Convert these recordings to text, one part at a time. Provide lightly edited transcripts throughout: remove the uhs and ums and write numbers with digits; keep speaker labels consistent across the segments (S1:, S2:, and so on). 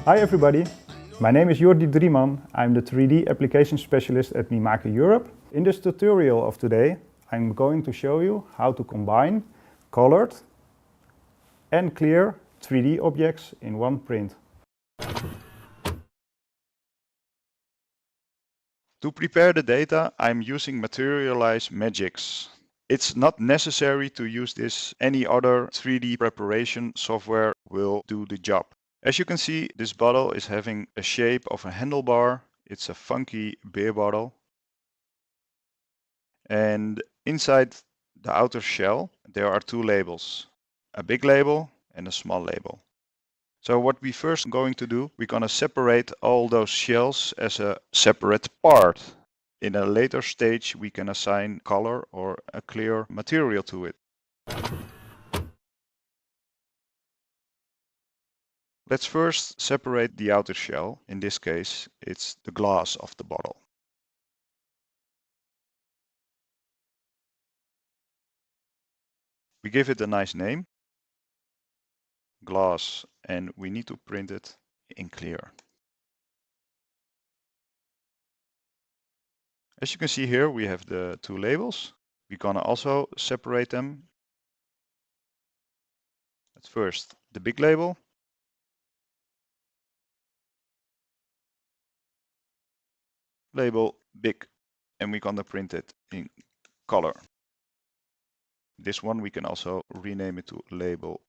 S1: Hi everybody, my name is Jordi Drieman. I'm the 3D application specialist at Mimaki Europe. In this tutorial of today, I'm going to show you how to combine colored and clear 3D objects in one print.
S2: To prepare the data, I'm using Materialize Magics. It's not necessary to use this. Any other 3D preparation software will do the job. As you can see, this bottle is having a shape of a handlebar. It's a funky beer bottle. And inside the outer shell, there are two labels, a big label and a small label. So what we first going to do, we're going to separate all those shells as a separate part. In a later stage, we can assign color or a clear material to it. Let's first separate the outer shell. In this case, it's the glass of the bottle. We give it a nice name, glass, and we need to print it in clear. As you can see here, we have the two labels. We're gonna also separate them. At first, the big label. Label big, and we're gonna print it in color. This one we can also rename it to label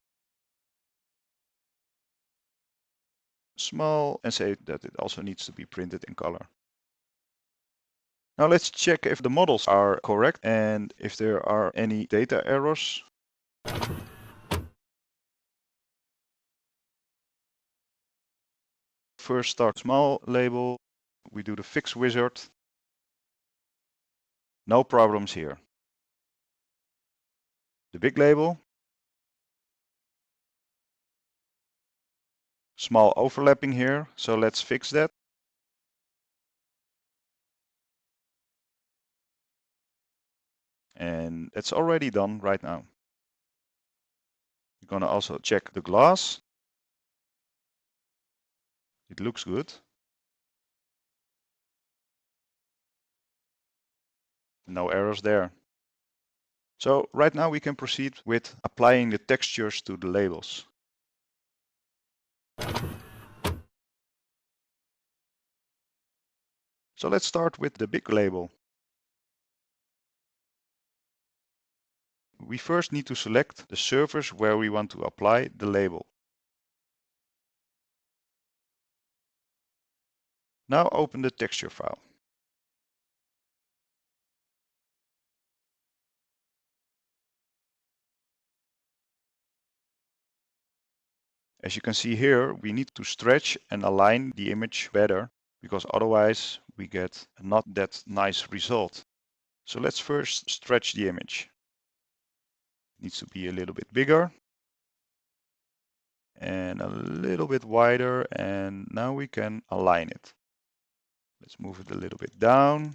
S2: small and say that it also needs to be printed in color. Now let's check if the models are correct and if there are any data errors. First start small label, we do the fix wizard. No problems here. The big label. Small overlapping here, so let's fix that. And it's already done right now. We're gonna also check the glass. It looks good. No errors there. So right now we can proceed with applying the textures to the labels. So let's start with the big label. We first need to select the surface where we want to apply the label. Now open the texture file. As you can see here, we need to stretch and align the image better, because otherwise we get not that nice result. So let's first stretch the image. It needs to be a little bit bigger and a little bit wider, and now we can align it. Let's move it a little bit down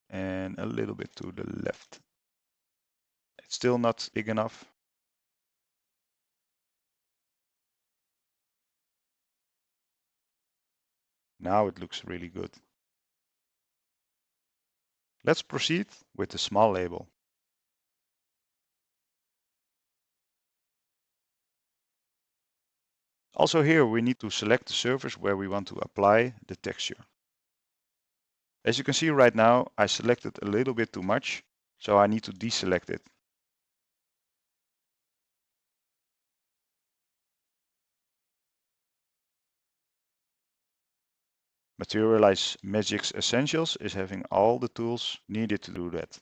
S2: and a little bit to the left. It's still not big enough. Now it looks really good. Let's proceed with the small label. Also here we need to select the surface where we want to apply the texture. As you can see right now, I selected a little bit too much, so I need to deselect it. Materialize Magics Essentials is having all the tools needed to do that.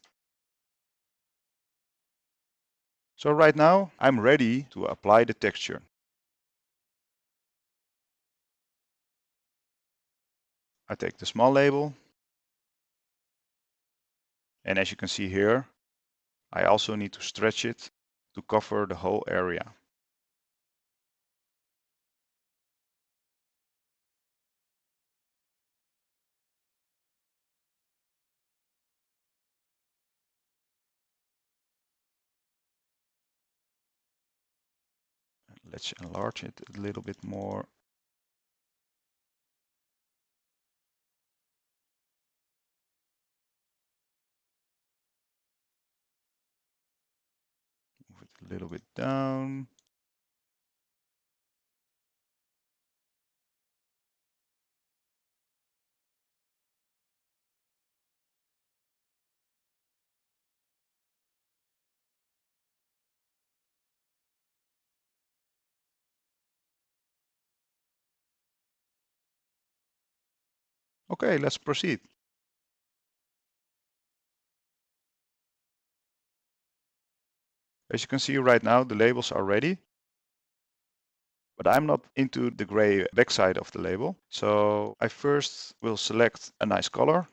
S2: So right now I'm ready to apply the texture. I take the small label, and as you can see here, I also need to stretch it to cover the whole area. Let's enlarge it a little bit more. Move it a little bit down. Okay, let's proceed. As you can see right now, the labels are ready. But I'm not into the gray backside of the label. So I first will select a nice color.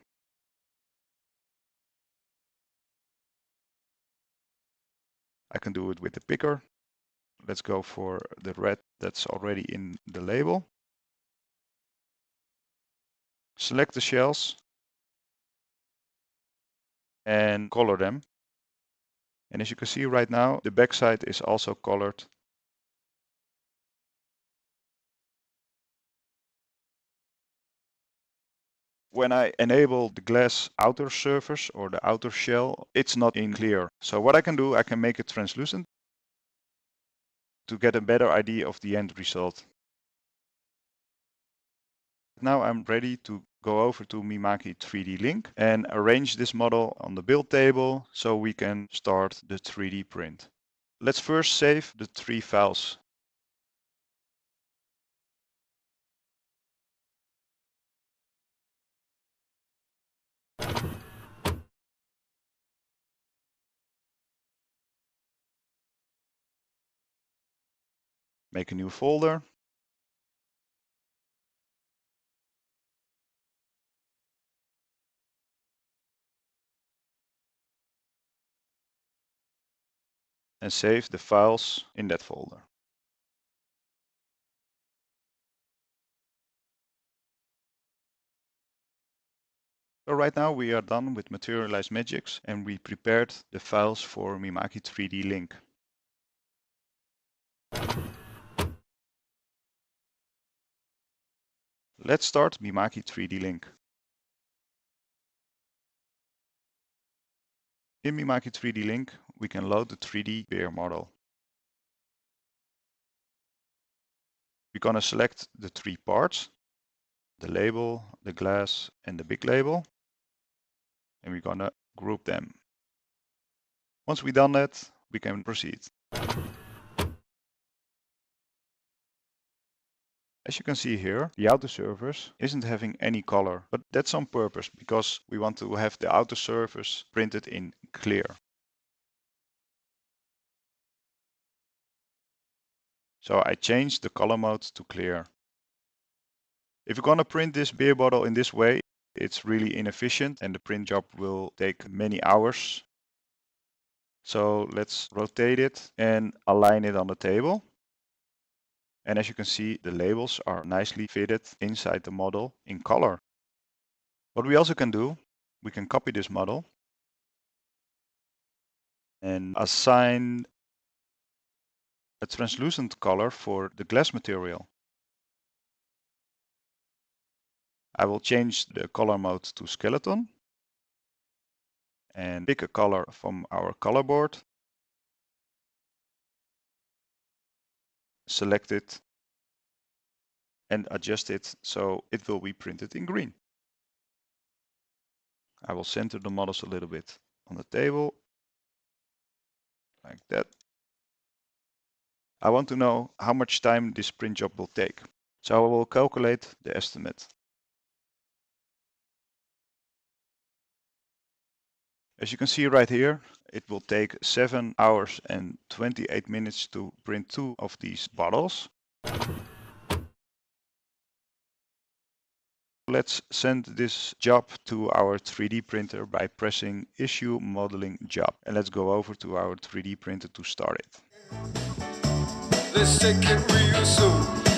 S2: I can do it with the picker. Let's go for the red that's already in the label. Select the shells and color them. And as you can see right now, the backside is also colored. When I enable the glass outer surface or the outer shell, it's not in clear. So what I can do, I can make it translucent to get a better idea of the end result. Now I'm ready to go over to Mimaki 3D Link and arrange this model on the build table so we can start the 3D print. Let's first save the 3 files. Make a new folder. And save the files in that folder. So right now we are done with Materialize Magics and we prepared the files for Mimaki 3D Link. Let's start Mimaki 3D Link. In Mimaki 3D Link, we can load the 3D beer model. We're going to select the 3 parts, the label, the glass, and the big label. And we're going to group them. Once we've done that, we can proceed. As you can see here, the outer surface isn't having any color, but that's on purpose because we want to have the outer surface printed in clear. So I changed the color mode to clear. If you're gonna print this beer bottle in this way, it's really inefficient and the print job will take many hours. So let's rotate it and align it on the table. And as you can see, the labels are nicely fitted inside the model in color. What we also can do, we can copy this model and assign a translucent color for the glass material. I will change the color mode to skeleton and pick a color from our color board. Select it and adjust it so it will be printed in green. I will center the models a little bit on the table, like that. I want to know how much time this print job will take. So I will calculate the estimate. As you can see right here, it will take 7 hours and 28 minutes to print 2 of these bottles. Let's send this job to our 3D printer by pressing Issue Modeling Job. And let's go over to our 3D printer to start it.
S3: Let's take it real soon.